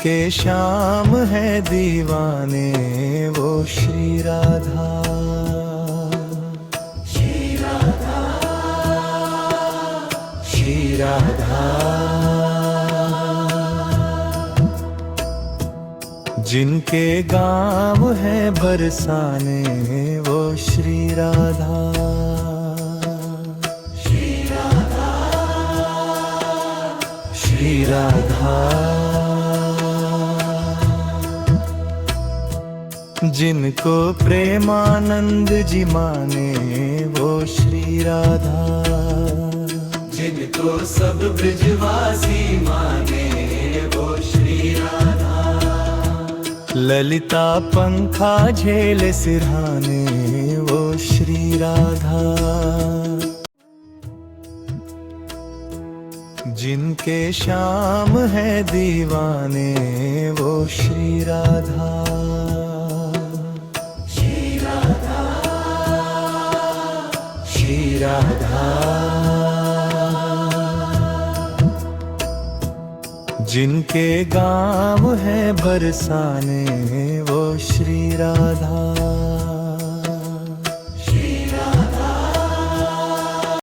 जिनके श्याम है दीवाने वो श्री राधा। श्री राधा, श्री राधा। जिनके गाँव है बरसाने वो श्री राधा। श्री राधा, श्री राधा। जिनको प्रेमानंद जी माने वो श्री राधा। जिनको सब ब्रजवासी माने वो श्री राधा। ललिता पंखा झेले सिरहाने वो श्री राधा। जिनके श्याम है दीवाने वो श्री राधा। श्री राधा, श्री राधा। जिनके गाँव है बरसाने वो श्री राधा।